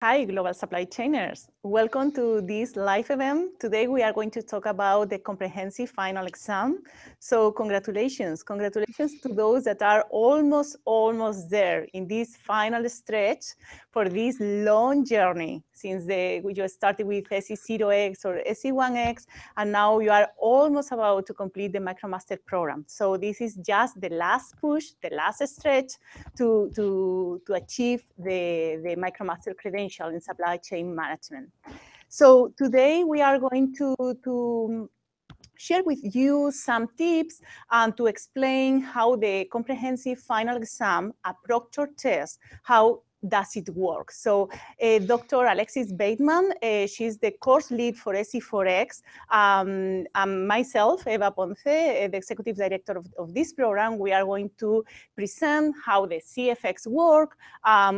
Hi, global supply chainers. Welcome to this live event. Today we are going to talk about the comprehensive final exam. So congratulations. Congratulations to those that are almost there in this final stretch for this long journey since you started with SE0X or SE1X, and now you are almost about to complete the MicroMaster program. So this is just the last push, the last stretch to achieve the MicroMaster credential in supply chain management. So today we are going to share with you some tips and to explain how the comprehensive final exam, a proctor test, how does it work? So Dr. Alexis Bateman, she's the course lead for SE4X, and myself, Eva Ponce, the executive director of this program. We are going to present how the CFX work,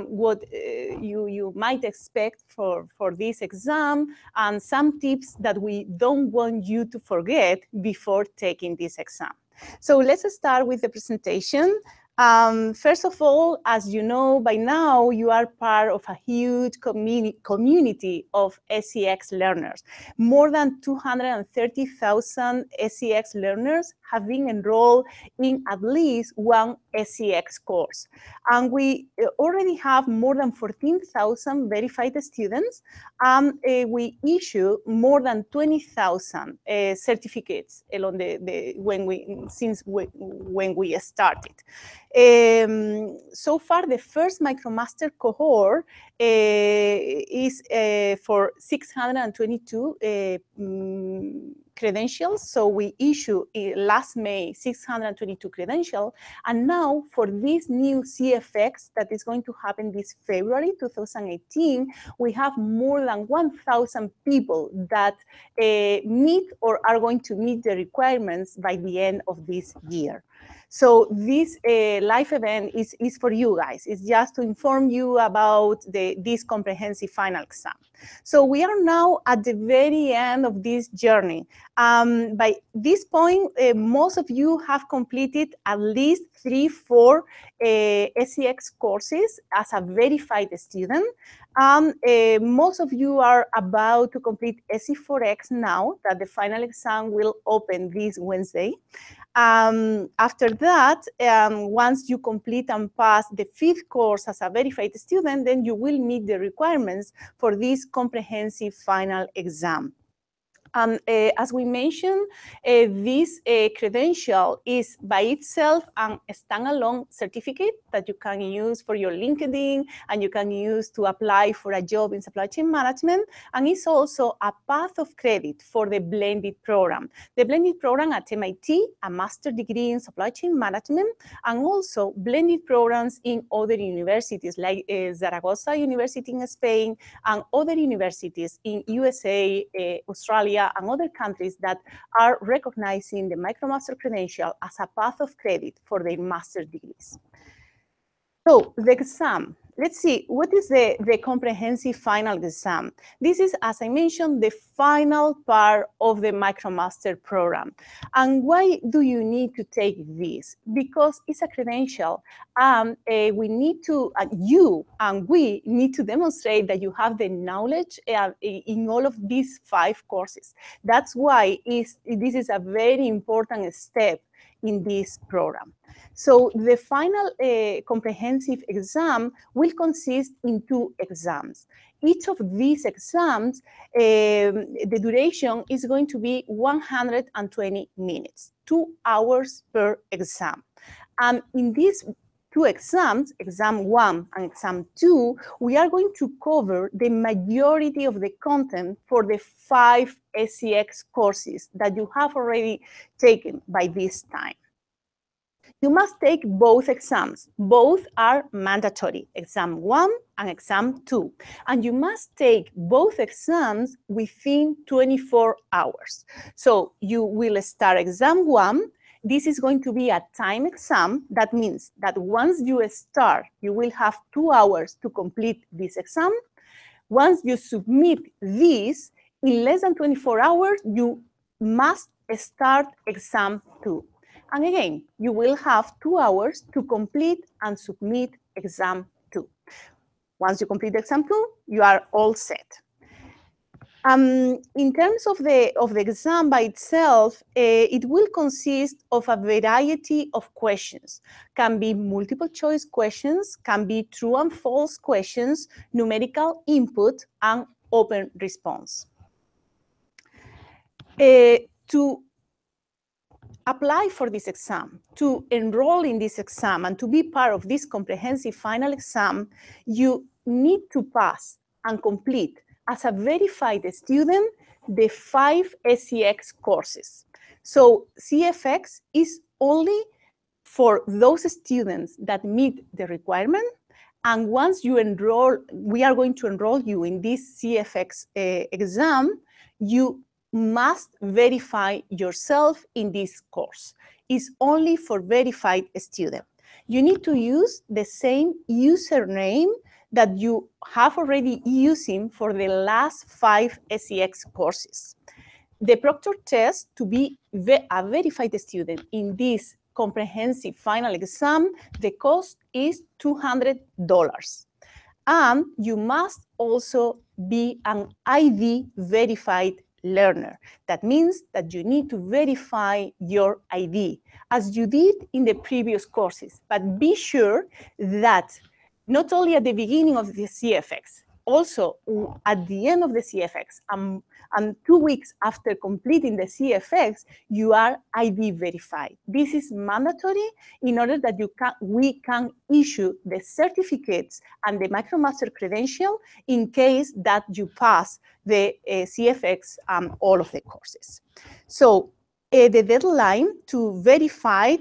what you might expect for this exam, and some tips that we don't want you to forget before taking this exam. So let's start with the presentation. First of all, as you know by now, you are part of a huge community of SCX learners. More than 230,000 SCX learners have been enrolled in at least one SCX course. And we already have more than 14,000 verified students. We issue more than 20,000 certificates along when we started. So far, the first MicroMaster cohort is for 622 credentials. So we issue last May 622 credentials. And now for this new CFX that is going to happen this February 2018, we have more than 1,000 people that meet or are going to meet the requirements by the end of this year. So this live event is for you guys. It's just to inform you about this comprehensive final exam. So we are now at the very end of this journey. By this point, most of you have completed at least 3-4 SCX courses as a verified student. Most of you are about to complete SE4X now, that the final exam will open this Wednesday. After that, once you complete and pass the 5th course as a verified student, then you will meet the requirements for this comprehensive final exam. As we mentioned, this credential is by itself a standalone certificate that you can use for your LinkedIn and you can use to apply for a job in supply chain management. And it's also a path of credit for the blended program. The blended program at MIT, a master's degree in supply chain management, and also blended programs in other universities like Zaragoza University in Spain and other universities in USA, Australia, and other countries that are recognizing the MicroMaster credential as a path of credit for their master's degrees. So the exam, let's see, what is the comprehensive final exam? This is, as I mentioned, the final part of the MicroMaster program. And why do you need to take this? Because it's a credential. We need to, you and we need to demonstrate that you have the knowledge in all of these 5 courses. That's why this is a very important step in this program. So the final comprehensive exam will consist in 2 exams. Each of these exams, the duration is going to be 120 minutes, 2 hours per exam. And in these 2 exams, exam 1 and exam 2, we are going to cover the majority of the content for the 5 SCX courses that you have already taken by this time. You must take both exams. Both are mandatory, exam 1 and exam 2. And you must take both exams within 24 hours. So you will start exam 1. This is going to be a time exam. That means that once you start, you will have 2 hours to complete this exam. Once you submit this, in less than 24 hours, you must start exam 2. And again, you will have 2 hours to complete and submit exam 2. Once you complete the exam 2, you are all set. In terms of the exam by itself, it will consist of a variety of questions. Can be multiple choice questions, can be true and false questions, numerical input, and open response. To apply for this exam, to enroll in this exam, and to be part of this comprehensive final exam, you need to pass and complete as a verified student the 5 SCX courses. So CFX is only for those students that meet the requirement. And once you enroll, we are going to enroll you in this CFX exam, you must verify yourself in this course. It's only for verified students. You need to use the same username that you have already using for the last 5 SCX courses. The proctor test to be a verified student in this comprehensive final exam, the cost is $200. And you must also be an ID verified learner. That means that you need to verify your ID as you did in the previous courses. But be sure that not only at the beginning of the CFX, also at the end of the CFX, and 2 weeks after completing the CFX, you are ID verified. This is mandatory in order that we can issue the certificates and the MicroMaster credential in case that you pass the CFX and all of the courses. So the deadline to verify,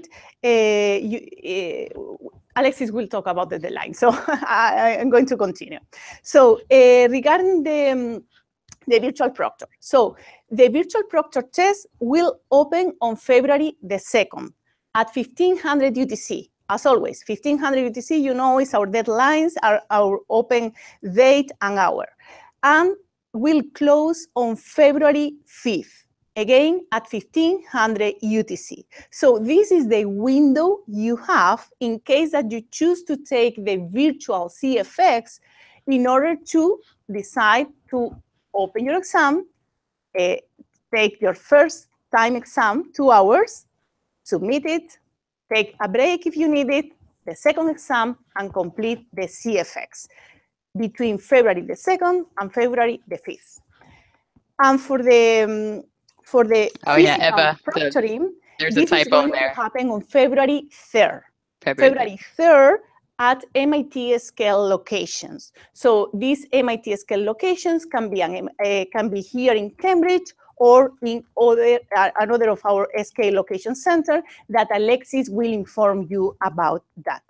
Alexis will talk about the deadline, so I'm going to continue. So regarding the virtual proctor. So the virtual proctor test will open on February the 2nd at 1500 UTC. As always, 1500 UTC, you know, is our deadlines, our open date and hour. And will close on February 5th. Again, at 1500 UTC. So this is the window you have in case that you choose to take the virtual CFX in order to decide to open your exam, take your first time exam, 2 hours, submit it, take a break if you need it, the second exam, and complete the CFX between February the 2nd and February the 5th. And for the Eva, proctoring, there's this a typo is going there. to happen on February 3rd. February 3rd at MITx locations. So these MITx locations can be here in Cambridge or in another of our SK location center that Alexis will inform you about that.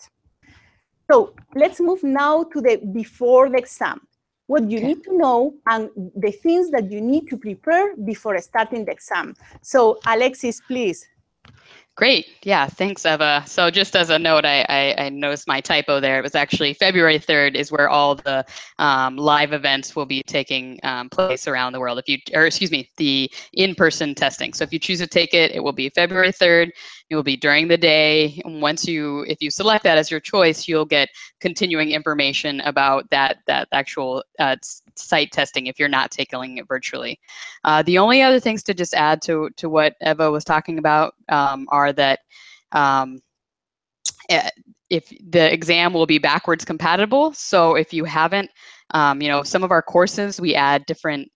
So let's move now to the before the exam. What you need to know and the things that you need to prepare before starting the exam. So Alexis, please. Great. Yeah, thanks, Eva. So just as a note, I noticed my typo there. It was actually February 3rd is where all the live events will be taking place around the world. The in-person testing. So if you choose to take it, it will be February 3rd. It will be during the day. And if you select that as your choice, you'll get continuing information about that actual site testing if you're not taking it virtually. The only other things to just add to what Eva was talking about are that if the exam will be backwards compatible. So if you haven't, some of our courses, we add different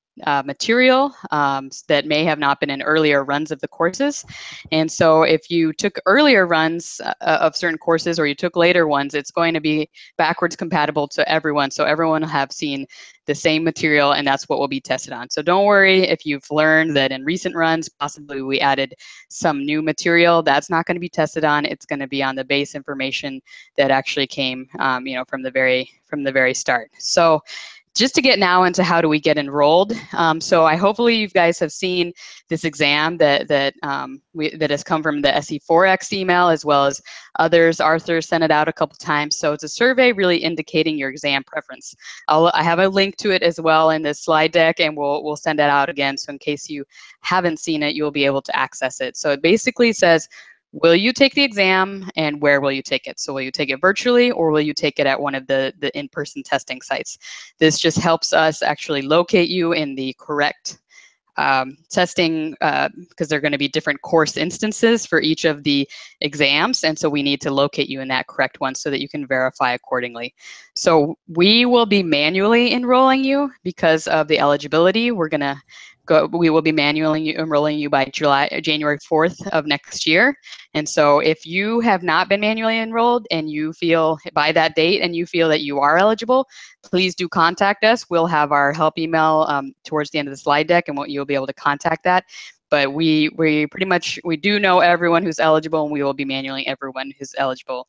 material that may have not been in earlier runs of the courses. And so if you took earlier runs of certain courses or you took later ones, it's going to be backwards compatible to everyone. So everyone will have seen the same material, and that's what will be tested on. So don't worry if you've learned that in recent runs, possibly we added some new material. That's not going to be tested on. It's going to be on the base information that actually came, from the very start. So just to get now into how do we get enrolled. So hopefully you guys have seen this exam that has come from the SE4X email as well as others. Arthur sent it out a couple times. So it's a survey really indicating your exam preference. I have a link to it as well in this slide deck, and we'll send that out again. So in case you haven't seen it, you'll be able to access it. So it basically says, will you take the exam and where will you take it? So will you take it virtually or will you take it at one of the in-person testing sites? This just helps us actually locate you in the correct testing, because they're going to be different course instances for each of the exams, and so we need to locate you in that correct one so that you can verify accordingly. So we will be manually enrolling you because of the eligibility. We will be manually enrolling you by January 4th of next year. And so if you have not been manually enrolled and you feel by that date and you feel that you are eligible, please do contact us. We'll have our help email towards the end of the slide deck, and you'll be able to contact that. But we do know everyone who's eligible, and we will be manually everyone who's eligible.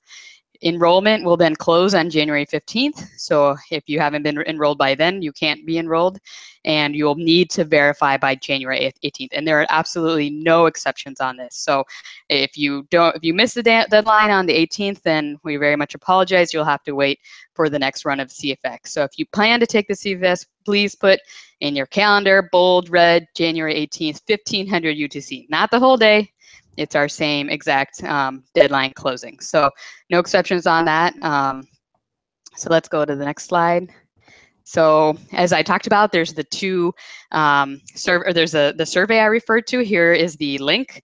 Enrollment will then close on January 15th. So if you haven't been enrolled by then, you can't be enrolled, and you'll need to verify by January 18th. And there are absolutely no exceptions on this. So if you miss the deadline on the 18th, then we very much apologize. You'll have to wait for the next run of CFX. So if you plan to take the CFX, please put in your calendar, bold red, January 18th, 1500 UTC, not the whole day. It's our same exact deadline closing. So no exceptions on that. So let's go to the next slide. So as I talked about, there's the two the survey I referred to. Here is the link.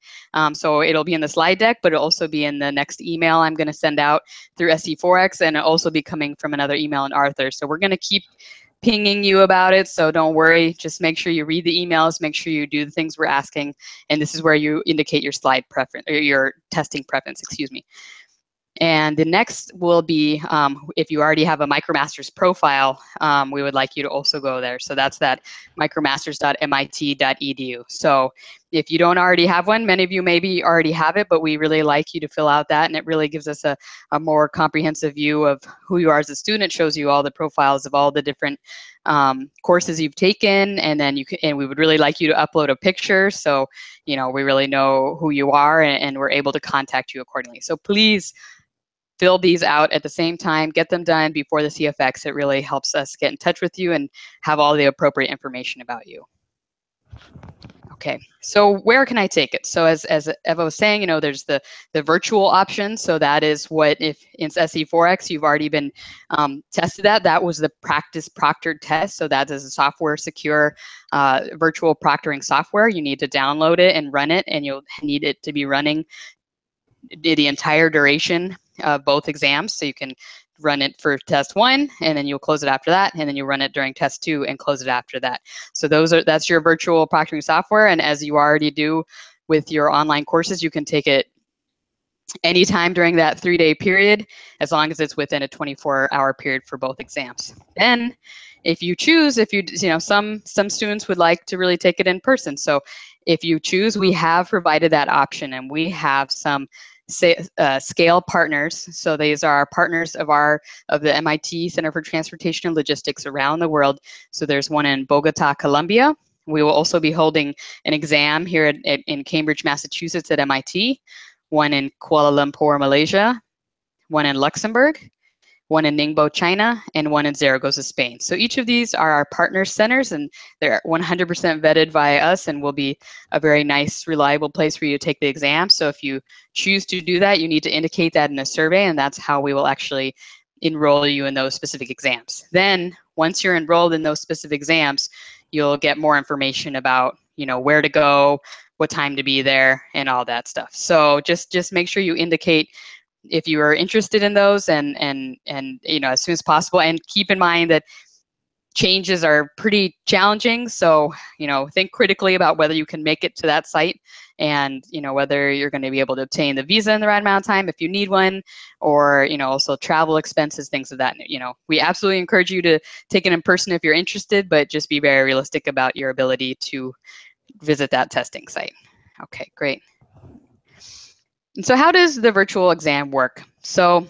So it'll be in the slide deck, but it'll also be in the next email I'm going to send out through SC4X, and it'll also be coming from another email in Arthur. So we're going to keep pinging you about it, so don't worry. Just make sure you read the emails, make sure you do the things we're asking, and this is where you indicate your slide preference, or your testing preference, excuse me. And the next will be, if you already have a MicroMasters profile, we would like you to also go there. So that's that micromasters.mit.edu. So if you don't already have one, many of you maybe already have it, but we really like you to fill out that, and it really gives us a more comprehensive view of who you are as a student. It shows you all the profiles of all the different courses you've taken, and then and we would really like you to upload a picture, so we really know who you are, and we're able to contact you accordingly. So please fill these out at the same time, get them done before the CFX. It really helps us get in touch with you and have all the appropriate information about you. Okay, so where can I take it? So as Eva was saying, there's the virtual option. So that is what, if in SC4X you've already been tested that was the practice proctored test. So that is a software secure virtual proctoring software. You need to download it and run it, and you'll need it to be running the entire duration of both exams. So you can run it for test 1, and then you'll close it after that, and then you run it during test 2 and close it after that. So that's your virtual proctoring software, and as you already do with your online courses, you can take it anytime during that 3-day period, as long as it's within a 24-hour period for both exams. Then if you choose, some students would like to really take it in person. So if you choose, we have provided that option, and we have some scale partners. So these are our partners of the MIT Center for Transportation and Logistics around the world. So there's one in Bogota, Colombia. We will also be holding an exam here in Cambridge, Massachusetts at MIT, one in Kuala Lumpur, Malaysia, one in Luxembourg, one in Ningbo, China, and one in Zaragoza, Spain. So each of these are our partner centers, and they're 100% vetted by us, and will be a very nice, reliable place for you to take the exam. So if you choose to do that, you need to indicate that in a survey, and that's how we will actually enroll you in those specific exams. Then once you're enrolled in those specific exams, you'll get more information about where to go, what time to be there, and all that stuff. So just make sure you indicate if you are interested in those, and as soon as possible. And keep in mind that changes are pretty challenging, so think critically about whether you can make it to that site, and whether you're going to be able to obtain the visa in the right amount of time if you need one, or also travel expenses, things of that. We absolutely encourage you to take it in person if you're interested, but just be very realistic about your ability to visit that testing site. Okay, great. And so how does the virtual exam work? So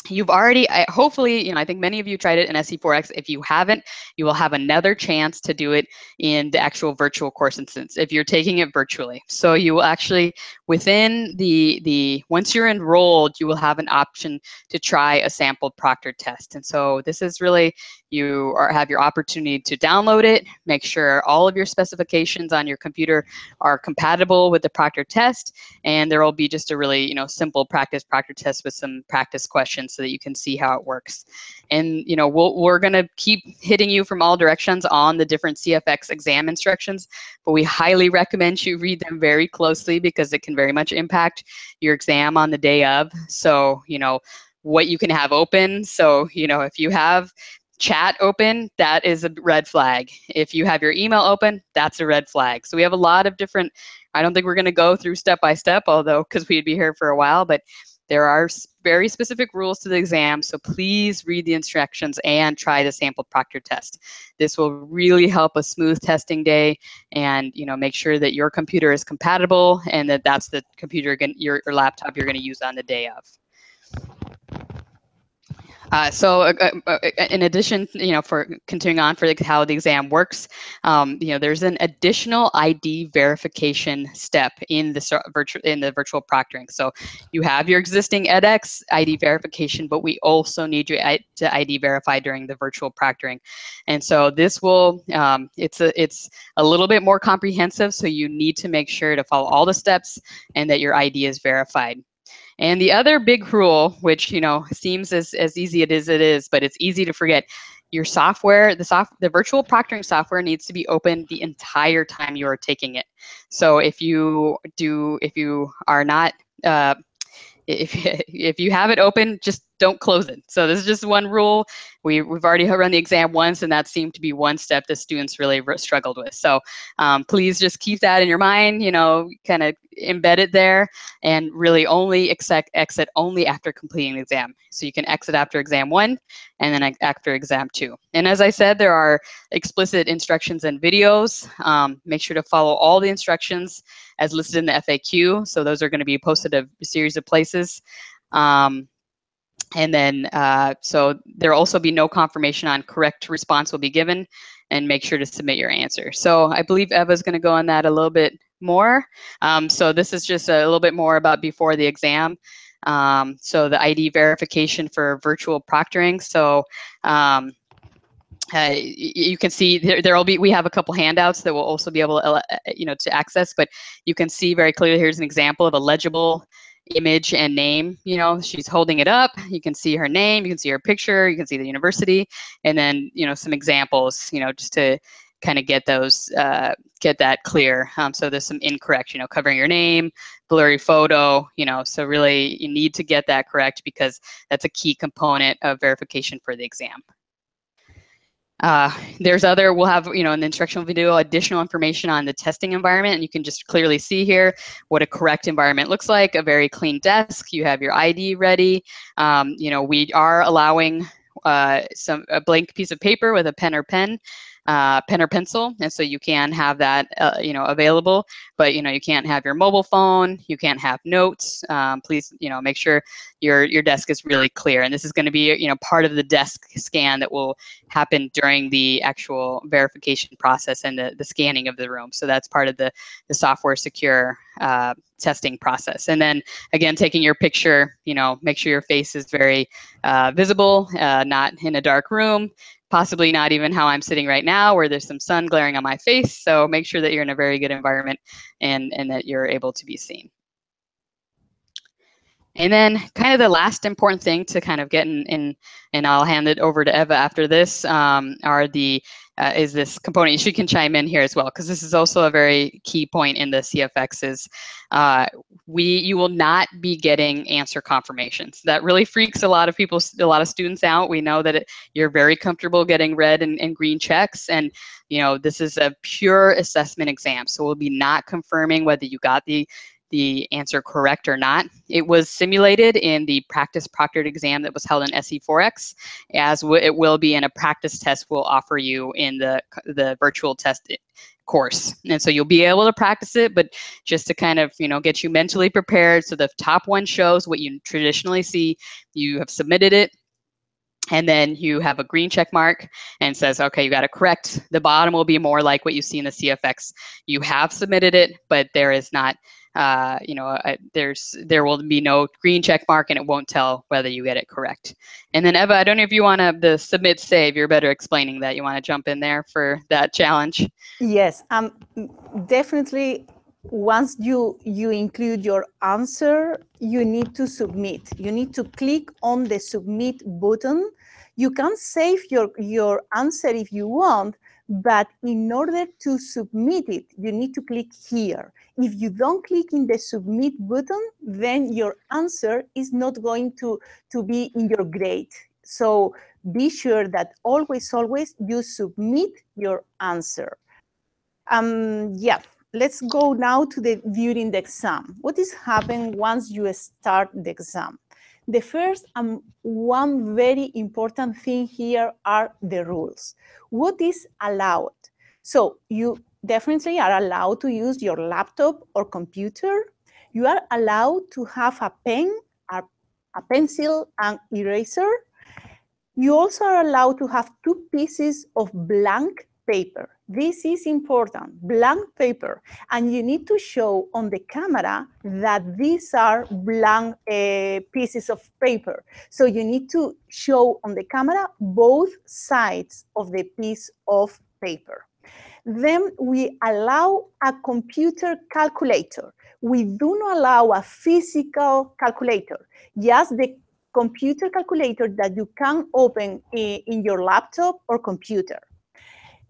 you've already, hopefully, I think many of you tried it in SC4X. If you haven't, you will have another chance to do it in the actual virtual course instance if you're taking it virtually. So you will actually, within once you're enrolled, you will have an option to try a sampled proctored test. And so this is really have your opportunity to download it. Make sure all of your specifications on your computer are compatible with the proctor test, and there will be just a really simple practice proctor test with some practice questions so that you can see how it works. And we're going to keep hitting you from all directions on the different CFX exam instructions, but we highly recommend you read them very closely because it can very much impact your exam on the day of. So what you can have open. So if you have chat open, that is a red flag. If you have your email open, that's a red flag. So we have a lot of different, I don't think we're going to go through step by step, although because we'd be here for a while, but there are very specific rules to the exam. So please read the instructions and try the sample proctor test. This will really help a smooth testing day, and make sure that your computer is compatible and that that's the computer, your laptop you're going to use on the day of. In addition, for continuing on for how the exam works, there's an additional ID verification step in the virtual proctoring. So you have your existing edX ID verification, but we also need you to ID verify during the virtual proctoring. And so this will, it's a little bit more comprehensive. So you need to make sure to follow all the steps and that your ID is verified. And the other big rule, which seems as easy as it is, but it's easy to forget, your software, the virtual proctoring software needs to be open the entire time you are taking it. So if you are not, if you have it open, just don't close it. So this is just one rule. We've already run the exam once, and that seemed to be one step the students really struggled with. So please just keep that in your mind, kind of embed it there, and really only exit only after completing the exam. So you can exit after exam 1 and then after exam 2. And as I said, there are explicit instructions and videos. Make sure to follow all the instructions as listed in the FAQ. So those are going to be posted a series of places. And then, so there will also be no confirmation on correct response will be given, and make sure to submit your answer. So I believe Eva's going to go on that a little bit more. So this is just a little bit more about before the exam. So the ID verification for virtual proctoring. So you can see we have a couple handouts that will also be able to, to access, but you can see very clearly, here's an example of a legible image and name. She's holding it up. You can see her name, you can see her picture, you can see the university, and then some examples, just to kind of get those get that clear. So there's some incorrect, covering your name, blurry photo, so really you need to get that correct because that's a key component of verification for the exam. We'll have, in the instructional video, additional information on the testing environment, and you can just clearly see here what a correct environment looks like. A very clean desk, you have your ID ready. We are allowing a blank piece of paper with a pen or pencil, and so you can have that available, but you can't have your mobile phone, you can't have notes. Please make sure your desk is really clear, and this is going to be part of the desk scan that will happen during the actual verification process and the scanning of the room. So that's part of the software secure testing process. And then again, taking your picture, make sure your face is very visible, not in a dark room. Possibly not even how I'm sitting right now, where there's some sun glaring on my face. So make sure that you're in a very good environment and that you're able to be seen. And then kind of the last important thing to kind of get in and I'll hand it over to Eva after this, is this component. She can chime in here as well, because this is also a very key point in the CFX is you will not be getting answer confirmations. That really freaks a lot of students out. We know that you're very comfortable getting red and green checks, and this is a pure assessment exam. So we'll be not confirming whether you got the answer correct or not. It was simulated in the practice proctored exam that was held in SE4X, as it will be in a practice test we'll offer you in the virtual test course. And so you'll be able to practice it, but just to kind of get you mentally prepared. So the top one shows what you traditionally see. You have submitted it, and then you have a green check mark and says, okay, you got it correct. The bottom will be more like what you see in the CFX. You have submitted it, but there is not there will be no green check mark, and it won't tell whether you get it correct. And then Eva, I don't know if you want to, the submit save, you're better explaining that. You want to jump in there for that challenge? Yes, definitely. Once you include your answer, you need to submit. You need to click on the submit button. You can save your answer if you want, but in order to submit it, you need to click here. If you don't click in the submit button, then your answer is not going to be in your grade. So be sure that always you submit your answer. Yeah, let's go now to the during the exam. What is happening once you start the exam? The first one very important thing here are the rules. What is allowed? So you definitely are allowed to use your laptop or computer. You are allowed to have a pen, a pencil, and eraser. You also are allowed to have 2 pieces of blank paper. This is important, blank paper. And you need to show on the camera that these are blank pieces of paper. So you need to show on the camera both sides of the piece of paper. Then we allow a computer calculator. We do not allow a physical calculator, just the computer calculator that you can open in your laptop or computer.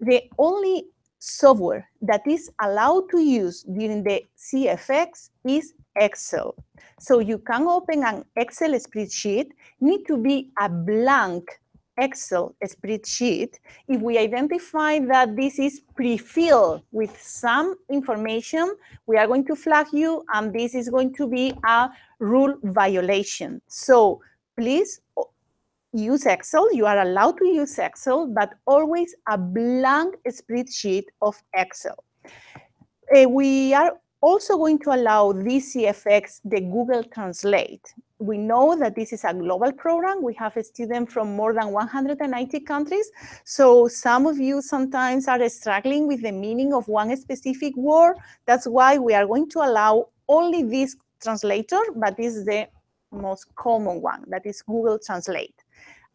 The only software that is allowed to use during the CFX is Excel. So you can open an Excel spreadsheet, need to be a blank Excel spreadsheet. If we identify that this is pre-filled with some information, we are going to flag you, and this is going to be a rule violation. So please use Excel. You are allowed to use Excel, but always a blank spreadsheet of Excel. We are also going to allow this CFX, the Google Translate. We know that this is a global program. We have students from more than 190 countries. So some of you sometimes are struggling with the meaning of one specific word. That's why we are going to allow only this translator, but this is the most common one, that is Google Translate.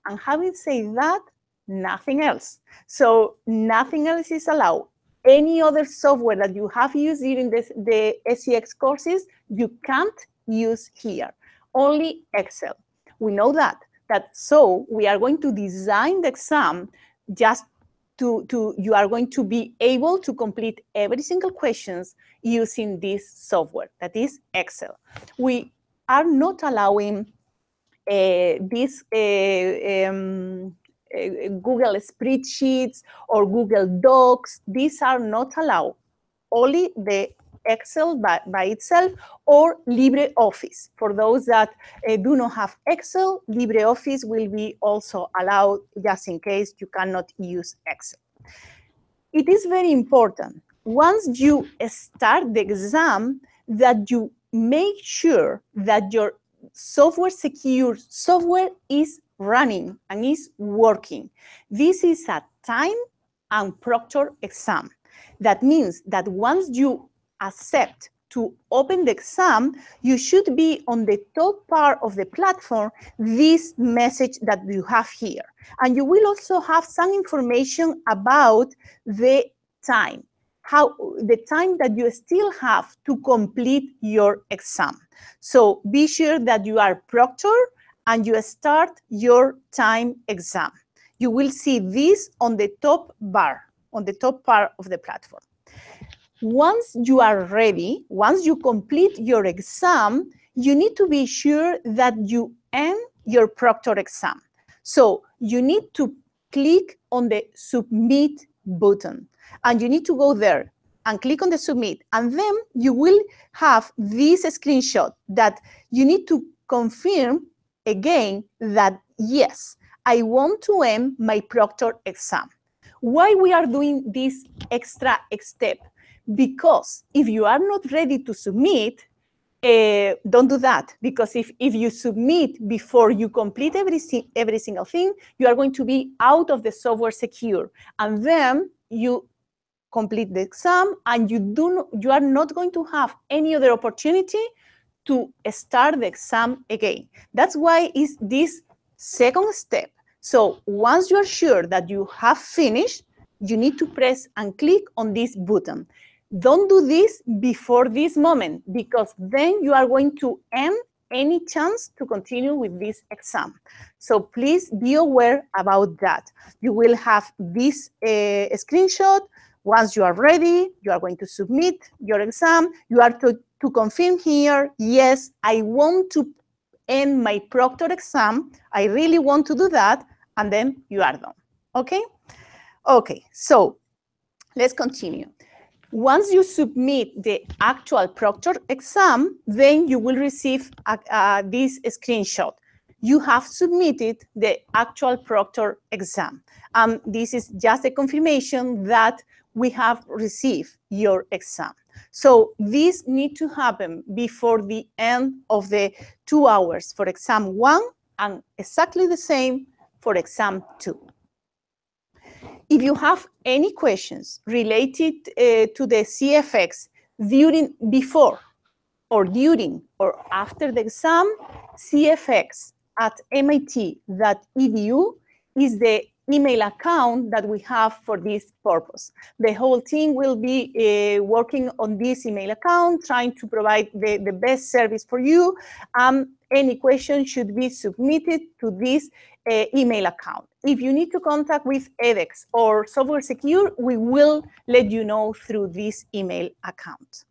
And having said that, nothing else. So nothing else is allowed. Any other software that you have used during the SCX courses, you can't use here. Only Excel. We know that. So we are going to design the exam just you are going to be able to complete every single questions using this software, that is Excel. We are not allowing these Google Spreadsheets or Google Docs. These are not allowed. Only the Excel by itself or LibreOffice. For those that do not have Excel, LibreOffice will be also allowed just in case you cannot use Excel. It is very important, once you start the exam, that you make sure that your secure software is running and is working. This is a time and proctor exam. That means that once you accept to open the exam, you should be on the top part of the platform, this message that you have here. And you will also have some information about the time, the time that you still have to complete your exam. So be sure that you are proctor and you start your time exam. You will see this on the top bar, on the top part of the platform. Once you are ready, once you complete your exam, you need to be sure that you end your proctor exam. So you need to click on the submit button, and you need to go there and click on the submit, and then you will have this screenshot that you need to confirm again that yes, I want to end my proctor exam. Why we are doing this extra step? Because if you are not ready to submit, don't do that. Because if you submit before you complete every single thing, you are going to be out of the software secure. And then you complete the exam, and you are not going to have any other opportunity to start the exam again. That's why is this second step. So once you are sure that you have finished, you need to press and click on this button. Don't do this before this moment, because then you are going to end any chance to continue with this exam. So please be aware about that. You will have this screenshot. Once you are ready, you are going to submit your exam. You are to confirm here, yes, I want to end my proctor exam. I really want to do that. And then you are done, okay? Okay, so let's continue. Once you submit the actual proctor exam, then you will receive this screenshot. You have submitted the actual proctor exam. This is just a confirmation that we have received your exam. So this needs to happen before the end of the 2 hours for exam 1 and exactly the same for exam 2. If you have any questions related to the CFX before or during or after the exam, cfx@mit.edu is the email account that we have for this purpose. The whole team will be working on this email account, trying to provide the best service for you. Any question should be submitted to this email account. If you need to contact with edX or Software Secure, we will let you know through this email account.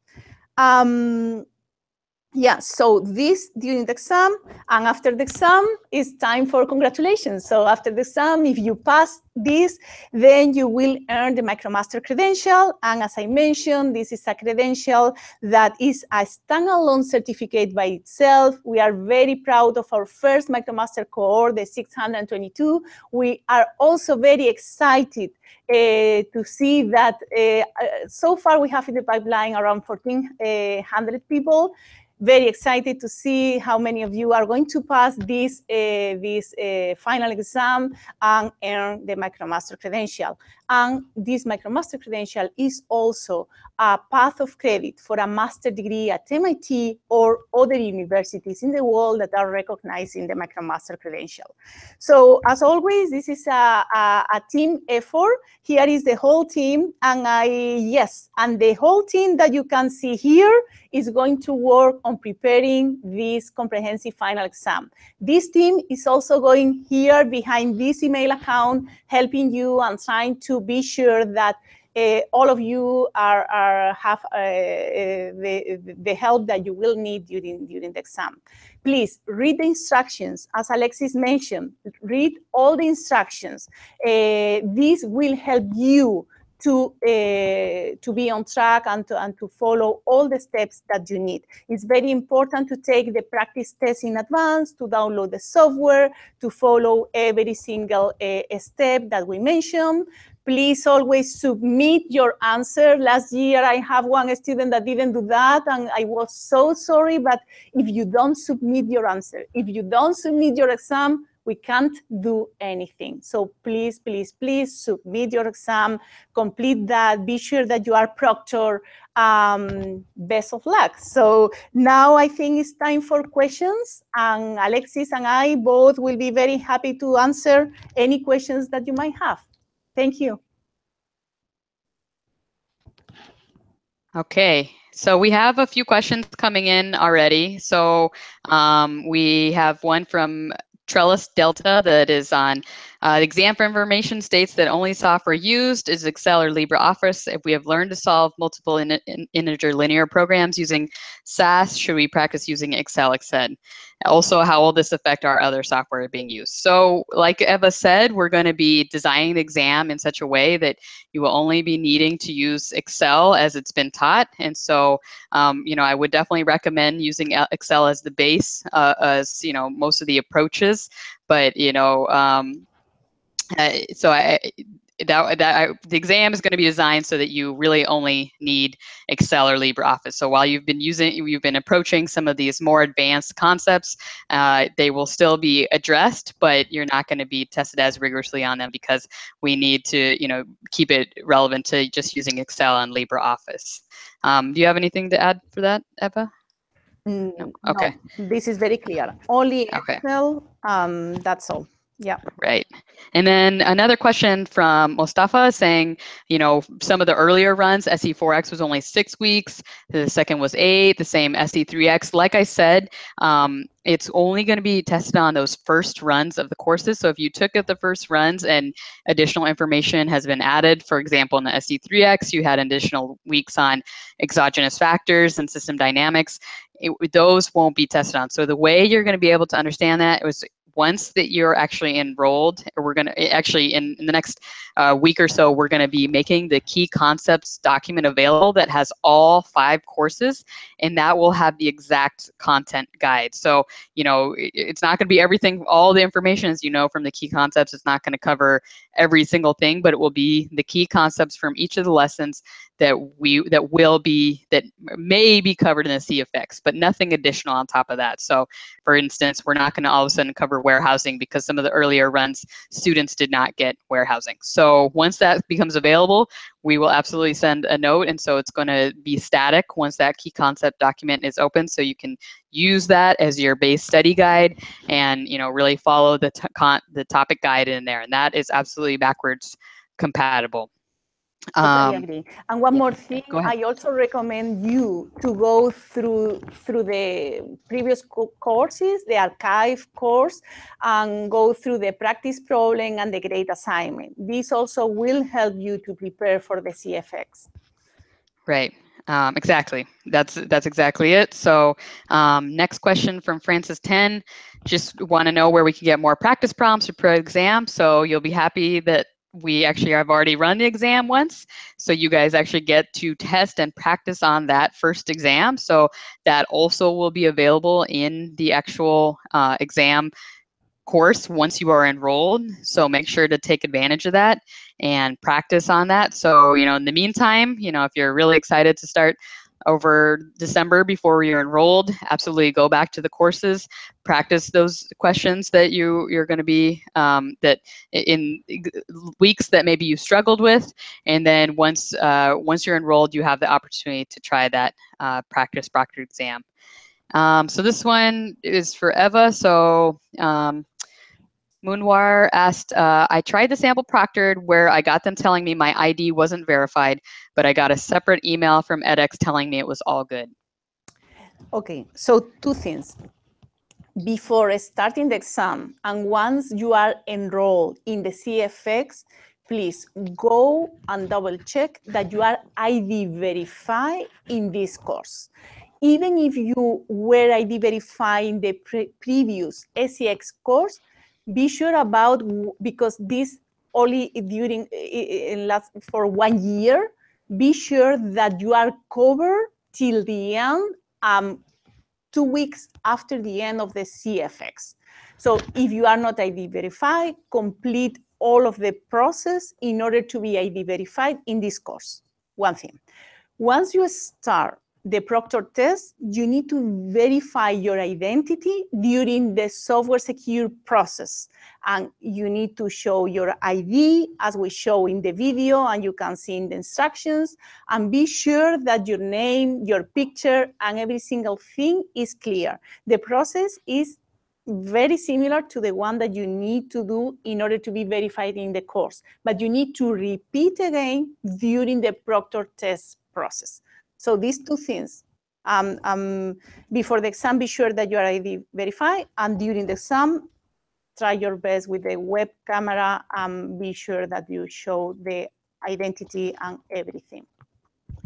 Yeah, so this during the exam, and after the exam, it's time for congratulations. So after the exam, if you pass this, then you will earn the MicroMaster credential. And as I mentioned, this is a credential that is a standalone certificate by itself. We are very proud of our first MicroMaster cohort, the 622. We are also very excited to see that so far we have in the pipeline around 1,400 people. Very excited to see how many of you are going to pass this final exam and earn the MicroMaster credential. And this MicroMaster credential is also a path of credit for a master degree at MIT or other universities in the world that are recognizing the MicroMaster credential. So as always, this is a team effort. Here is the whole team, and the whole team that you can see here is going to work on preparing this comprehensive final exam. This team is also going here behind this email account, helping you and trying to be sure that all of you have the help that you will need during the exam. Please read the instructions. As Alexis mentioned, read all the instructions. This will help you to be on track and to follow all the steps that you need. It's very important to take the practice test in advance, to download the software, to follow every single step that we mentioned. Please always submit your answer. Last year, I have one student that didn't do that, and I was so sorry, but if you don't submit your answer, if you don't submit your exam, we can't do anything. So please, please, please submit your exam, complete that, be sure that you are proctor. Best of luck. So now I think it's time for questions, and Alexis and I both will be very happy to answer any questions that you might have. Thank you. Okay, so we have a few questions coming in already. So we have one from Trellis Delta that is on the exam for information states that only software used is Excel or LibreOffice. If we have learned to solve multiple integer linear programs using SAS, should we practice using Excel instead? Also, how will this affect our other software being used? So like Eva said, we're going to be designing the exam in such a way that you will only be needing to use Excel as it's been taught. And so, I would definitely recommend using Excel as the base, as, most of the approaches. But, the exam is going to be designed so that you really only need Excel or LibreOffice. So while you've been approaching some of these more advanced concepts, they will still be addressed, but you're not going to be tested as rigorously on them because we need to, keep it relevant to just using Excel and LibreOffice. Do you have anything to add for that, Eva? No. Okay. No, this is very clear. Only Okay. Excel, that's all. Yeah. Right. And then another question from Mustafa saying, some of the earlier runs, SE4X was only 6 weeks. The second was 8, the same SE3X. Like I said, it's only going to be tested on those first runs of the courses. So if you took the first runs and additional information has been added, for example, in the SE3X, you had additional weeks on exogenous factors and system dynamics, those won't be tested on. So the way you're going to be able to understand that was once that you're actually enrolled, or we're going to actually in the next week or so, we're going to be making the key concepts document available that has all 5 courses, and that will have the exact content guide. So, it's not going to be everything, all the information, as you know, from the key concepts. It's not going to cover every single thing, but it will be the key concepts from each of the lessons that may be covered in the CFX, but nothing additional on top of that. So, for instance, we're not going to all of a sudden cover warehousing because some of the earlier runs students did not get warehousing. So once that becomes available, we will absolutely send a note, and so it's going to be static once that key concept document is open, so you can use that as your base study guide and really follow the topic guide in there, and that is absolutely backwards compatible. Totally agree. And one more thing, Go ahead. I also recommend you to go through the previous courses, the archive course, and go through the practice problem and the grade assignment. This also will help you to prepare for the CFX. Right. Exactly. That's exactly it. So next question from Francis 10, just want to know where we can get more practice prompts for pre-exam. So you'll be happy that we actually have already run the exam once. So you guys actually get to test and practice on that first exam. So that also will be available in the actual exam course once you are enrolled. So make sure to take advantage of that and practice on that. So, in the meantime, if you're really excited to start over December before you're enrolled, absolutely go back to the courses, practice those questions that you're going to be, that in weeks that maybe you struggled with. And then once you're enrolled, you have the opportunity to try that practice proctored exam. So this one is for Eva. So Moonwar asked, I tried the sample proctored where I got them telling me my ID wasn't verified, but I got a separate email from edX telling me it was all good. Okay, so 2 things. Before starting the exam, and once you are enrolled in the CFX, please go and double check that you are ID verified in this course. Even if you were ID verified in the previous SCX course, be sure about, because this only lasts for 1 year, be sure that you are covered till the end, 2 weeks after the end of the CFX. So if you are not ID verified, complete all of the process in order to be ID verified in this course. One thing. Once you start the proctor test, you need to verify your identity during the software secure process. And you need to show your ID as we show in the video, and you can see in the instructions, and be sure that your name, your picture, and every single thing is clear. The process is very similar to the one that you need to do in order to be verified in the course, but you need to repeat again during the proctor test process. So these 2 things, before the exam, be sure that you are ID verified, and during the exam, try your best with the web camera and be sure that you show the identity and everything.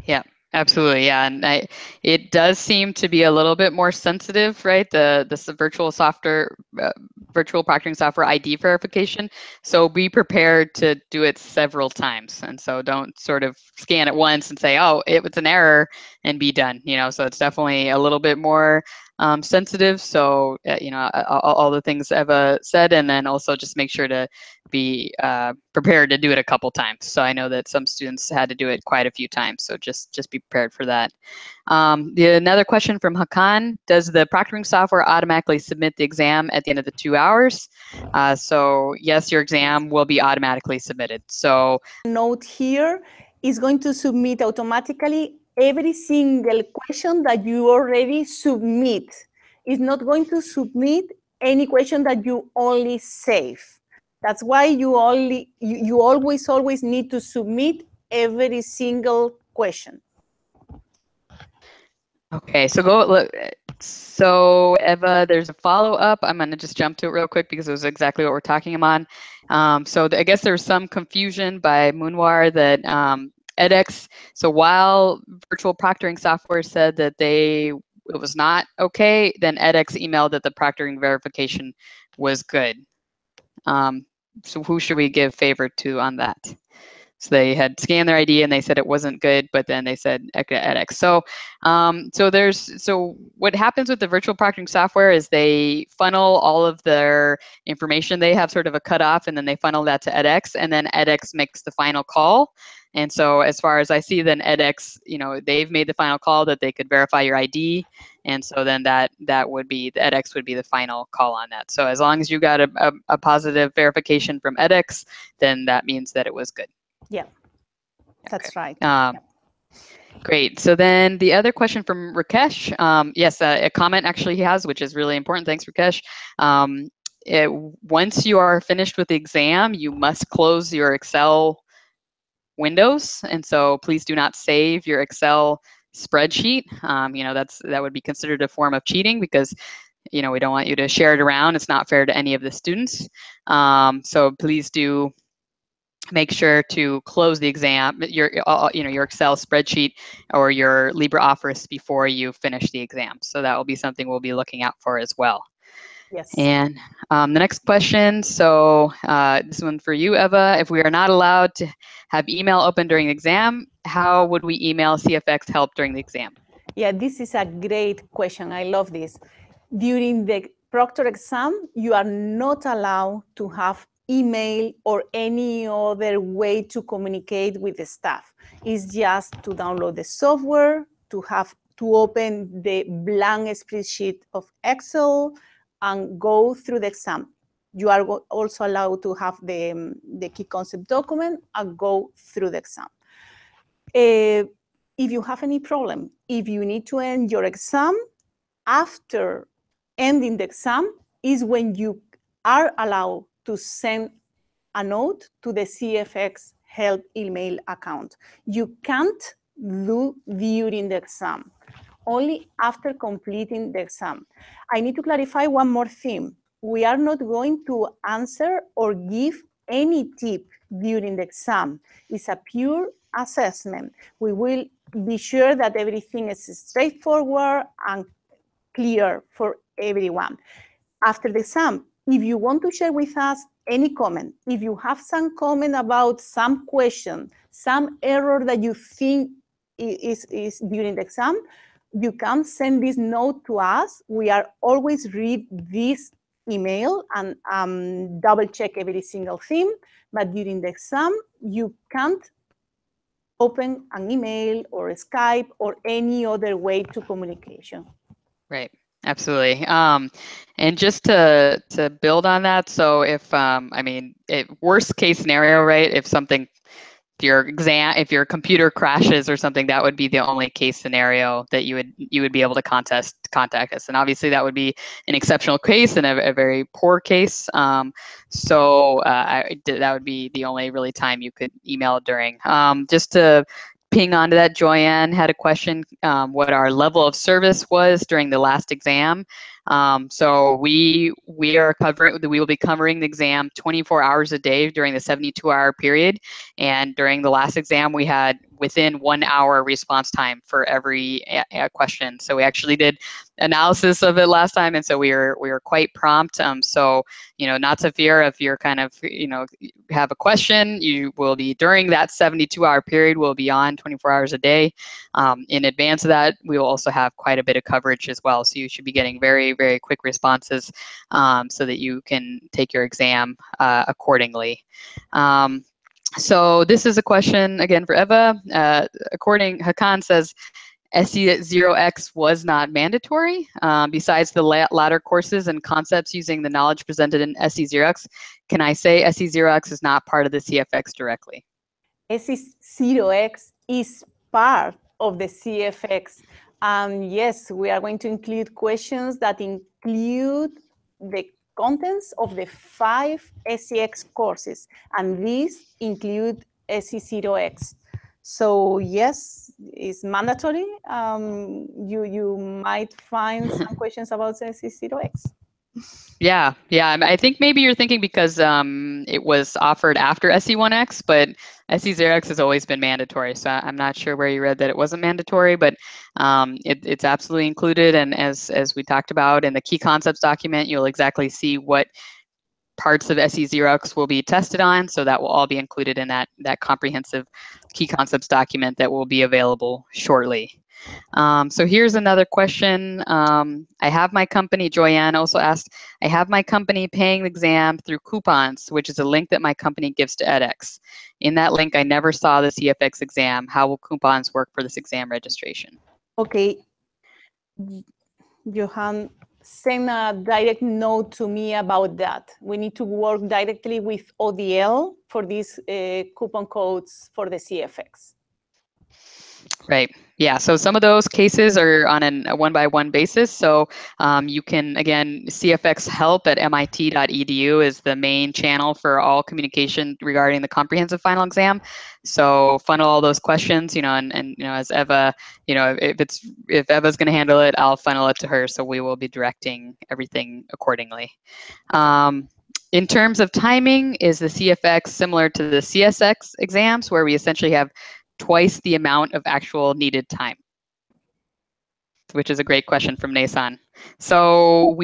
Yeah, absolutely. Yeah, and it does seem to be a little bit more sensitive, right? This virtual proctoring software ID verification. So be prepared to do it several times, and so don't sort of scan it once and say, "Oh, it was an error," and be done. So it's definitely a little bit more sensitive. So, you know, all the things Eva said, and then also just make sure to be prepared to do it a couple times. So I know that some students had to do it quite a few times. So just be prepared for that. Another question from Hakan: does the proctoring software automatically submit the exam at the end of the 2 hours? So yes, your exam will be automatically submitted. So note here is going to submit automatically every single question that you already submit. It's not going to submit any question that you only save. That's why you always need to submit every single question. Okay, so go look. So Eva, there's a follow-up. I'm going to just jump to it real quick because it was exactly what we're talking about. I guess there's some confusion by Moonwar that edX, so while virtual proctoring software said that it was not okay, then edX emailed that the proctoring verification was good. So who should we give favor to on that? So they had scanned their ID and they said it wasn't good, but then they said edX. So, so what happens with the virtual proctoring software is they funnel all of their information. They have sort of a cutoff, and then they funnel that to edX, and then edX makes the final call. And so, as far as I see, then edX, you know, they've made the final call that they could verify your ID, and so then that would be the edX would be the final call on that. So as long as you got a positive verification from edX, then that means that it was good. Yeah, that's right. Great. So then the other question from Rakesh, yes, a comment actually he has, which is really important. Thanks, Rakesh. Once you are finished with the exam, you must close your Excel windows, and so please do not save your Excel spreadsheet. You know, that would be considered a form of cheating because, you know, we don't want you to share it around. It's not fair to any of the students. So please do make sure to close the exam, your Excel spreadsheet or your LibreOffice before you finish the exam. So that will be something we'll be looking out for as well. Yes. And the next question, so this one for you, Eva. If we are not allowed to have email open during the exam, how would we email CFX help during the exam? Yeah, this is a great question. I love this. During the proctor exam, you are not allowed to have email or any other way to communicate with the staff. It's just to download the software, to open the blank spreadsheet of Excel and go through the exam. You are also allowed to have the key concept document and go through the exam. If you have any problem, if you need to end your exam, after ending the exam is when you are allowed to send a note to the CFX help email account. You can't do during the exam, only after completing the exam. I need to clarify one more thing. We are not going to answer or give any tip during the exam. It's a pure assessment. We will be sure that everything is straightforward and clear for everyone. After the exam, if you want to share with us any comment, if you have some comment about some question, some error that you think is during the exam, you can send this note to us. We are always read this email and double check every single thing. But during the exam, you can't open an email or Skype or any other way to communication. Right. Absolutely. And just to build on that, so if I mean, worst case scenario, right? If your computer crashes or something, that would be the only case scenario that you would be able to contact us. And obviously that would be an exceptional case and a very poor case. That would be the only really time you could email during. Just to ping onto that, Joyanne had a question, what our level of service was during the last exam. So we will be covering the exam 24 hours a day during the 72-hour period. And during the last exam, we had within 1 hour response time for every question. So we actually did analysis of it last time, and so we were quite prompt. So not to fear if you're kind of have a question, you will be during that 72-hour period. We'll be on 24 hours a day. In advance of that, we will also have quite a bit of coverage as well. So you should be getting very, very quick responses so that you can take your exam accordingly. So this is a question again for Eva. According, Hakan says, SC0X was not mandatory. Besides the latter courses and concepts using the knowledge presented in SC0X, can I say SC0X is not part of the CFX directly? SC0X is part of the CFX. Yes, we are going to include questions that include the contents of the 5 SCX courses, and these include SC0X. So yes, it's mandatory. You might find some questions about SC0X. Yeah. I think maybe you're thinking because it was offered after SC1X, but SC0X has always been mandatory. So I'm not sure where you read that it wasn't mandatory, but it's absolutely included. And as we talked about in the key concepts document, you'll exactly see what parts of SC0X will be tested on. So that will all be included in that comprehensive key concepts document that will be available shortly. So here's another question. I have my company, Joyanne also asked, I have my company paying the exam through coupons, which is a link that my company gives to edX. In that link, I never saw the CFX exam. How will coupons work for this exam registration? Okay, Johan, send a direct note to me about that. We need to work directly with ODL for these coupon codes for the CFX. Right. Yeah. So some of those cases are on a one-by-one basis. So you can, again, CFX help at MIT.edu is the main channel for all communication regarding the comprehensive final exam. So funnel all those questions, and as Eva, if Eva's going to handle it, I'll funnel it to her. So we will be directing everything accordingly. In terms of timing, is the CFX similar to the CSX exams, where we essentially have twice the amount of actual needed time? Which is a great question from Nason. So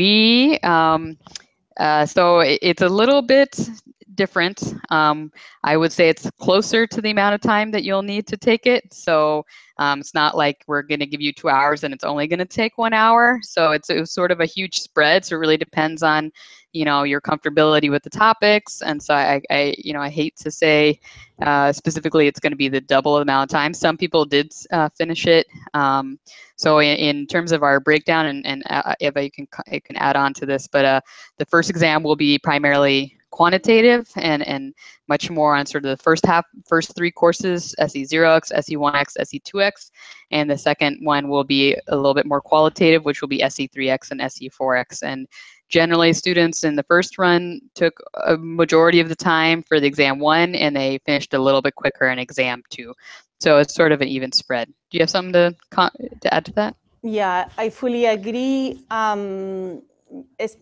so it's a little bit different. I would say it's closer to the amount of time that you'll need to take it. So it's not like we're going to give you 2 hours and it's only going to take 1 hour. So it's sort of a huge spread. So it really depends on, your comfortability with the topics. And so I hate to say specifically it's going to be the double amount of time. Some people did finish it. So in terms of our breakdown, and Eva, you can add on to this, but the first exam will be primarily quantitative and much more on sort of the first 3 courses, SE0X, SE1X, SE2X, and the second one will be a little bit more qualitative, which will be SE3X and SE4X. And generally, students in the first run took a majority of the time for the exam 1, and they finished a little bit quicker in exam 2. So it's sort of an even spread. Do you have something to add to that? Yeah, I fully agree. It's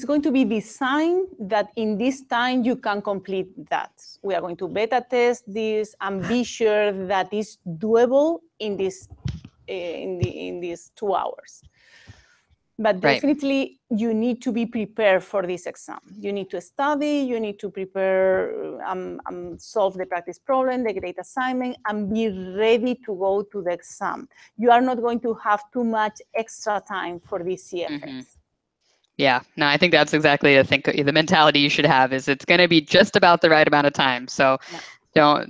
going to be designed that in this time you can complete that. We are going to beta test this and be sure that is doable in this in these 2 hours. But definitely, you need to be prepared for this exam. You need to study, you need to prepare, solve the practice problem, the grade assignment, and be ready to go to the exam. You are not going to have too much extra time for this CFX. Mm-hmm. Yeah, no, I think that's exactly, the mentality you should have is it's going to be just about the right amount of time. So don't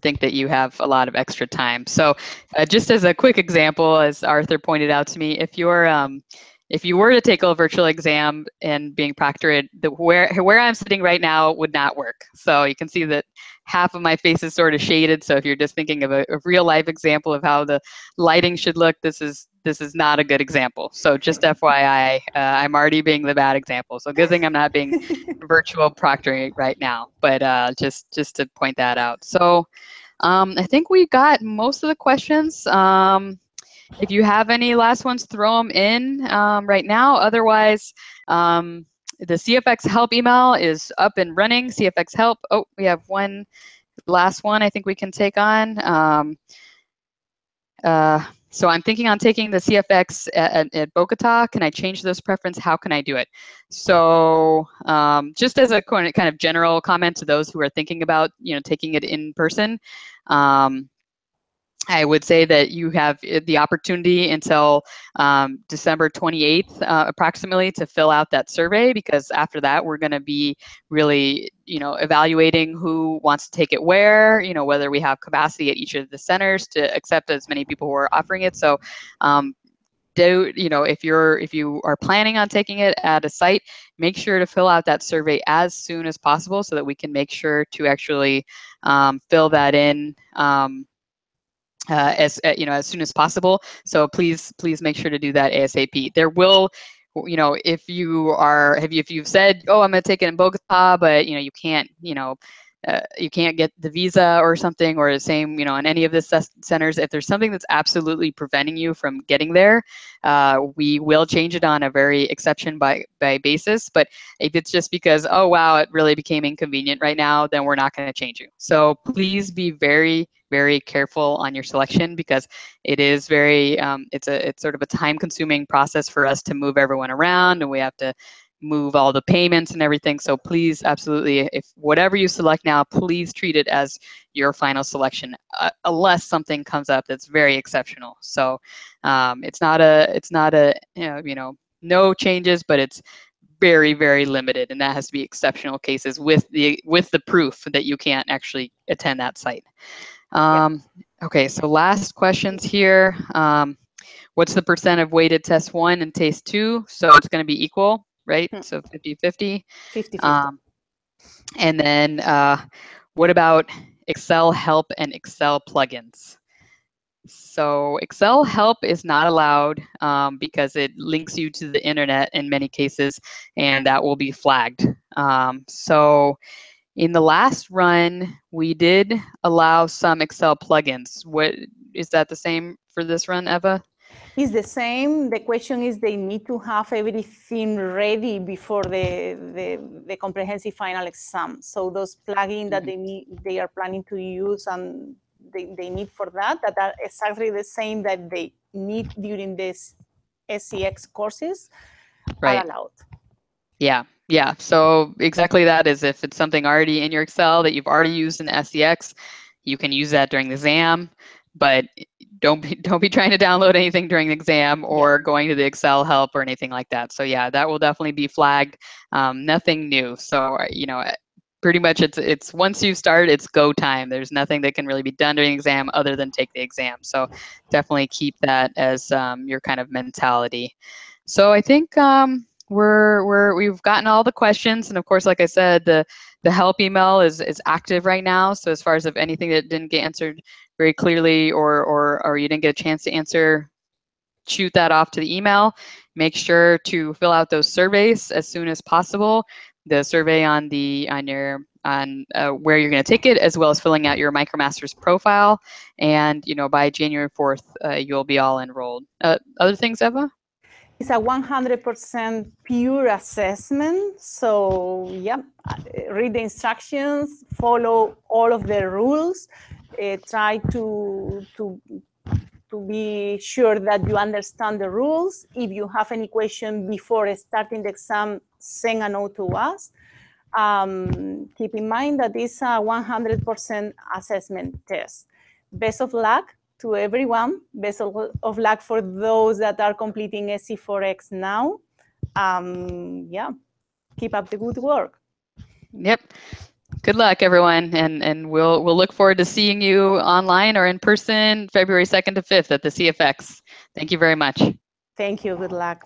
think that you have a lot of extra time. So just as a quick example, as Arthur pointed out to me, if you were to take a virtual exam and being proctored, where I'm sitting right now would not work. So you can see that half of my face is sort of shaded. So if you're just thinking of a real life example of how the lighting should look, this is not a good example. So just FYI, I'm already being the bad example. So good thing I'm not being virtual proctoring right now, but just to point that out. So I think we got most of the questions. If you have any last ones, throw them in right now. Otherwise, the CFX help email is up and running. CFX help. Oh, we have one last one I think we can take on. So I'm thinking on taking the CFX at Bogota. Can I change this preference? How can I do it? So just as a kind of general comment to those who are thinking about, taking it in person, I would say that you have the opportunity until December 28th, approximately, to fill out that survey, because after that, we're going to be really, evaluating who wants to take it where, whether we have capacity at each of the centers to accept as many people who are offering it. So if you are planning on taking it at a site, make sure to fill out that survey as soon as possible so that we can make sure to actually fill that in as soon as possible. So please make sure to do that ASAP. There will, if you've said, oh, I'm going to take it in Bogota, but you can't get the visa or something, or the same, in any of the centers, if there's something that's absolutely preventing you from getting there, we will change it on a very exception by basis. But if it's just because, oh, wow, it really became inconvenient right now, then we're not going to change you. So please be very, very careful on your selection, because it is very, it's sort of a time-consuming process for us to move everyone around, and we have to move all the payments and everything. So please, absolutely, if whatever you select now, please treat it as your final selection, unless something comes up that's very exceptional. So it's not a no changes, but it's very, very limited, and that has to be exceptional cases with the proof that you can't actually attend that site. Okay, so last questions here. What's the percent of weighted test 1 and test 2? So it's going to be equal, right? So 50-50. 50-50. And then what about Excel help and Excel plugins? So Excel help is not allowed because it links you to the internet in many cases, and that will be flagged. So in the last run, we did allow some Excel plugins. What is that the same for this run, Eva? It's the same. The question is they need to have everything ready before the comprehensive final exam. So those plugins that they are planning to use and they need for that are exactly the same that they need during this SCX courses are allowed. Yeah. So exactly that is, if it's something already in your Excel that you've already used in SCX, you can use that during the exam, but don't be trying to download anything during the exam or going to the Excel help or anything like that. So yeah, that will definitely be flagged. Nothing new. So pretty much it's once you start, it's go time. There's nothing that can really be done during the exam other than take the exam. So definitely keep that as your kind of mentality. So I think we've gotten all the questions, and of course, like I said, the help email is active right now. So as far as if anything that didn't get answered very clearly or you didn't get a chance to answer, shoot that off to the email. Make sure to fill out those surveys as soon as possible. The survey on where you're going to take it, as well as filling out your MicroMasters profile. And by January 4th, you'll be all enrolled. Other things, Eva? It's a 100% pure assessment. So yeah, read the instructions, follow all of the rules, try to be sure that you understand the rules. If you have any question before starting the exam, send a note to us. Keep in mind that it's a 100% assessment test. Best of luck to everyone. Best of luck for those that are completing SC4X now. Yeah, keep up the good work. Yep. Good luck, everyone, and we'll look forward to seeing you online or in person February 2nd to 5th at the CFX. Thank you very much. Thank you. Good luck.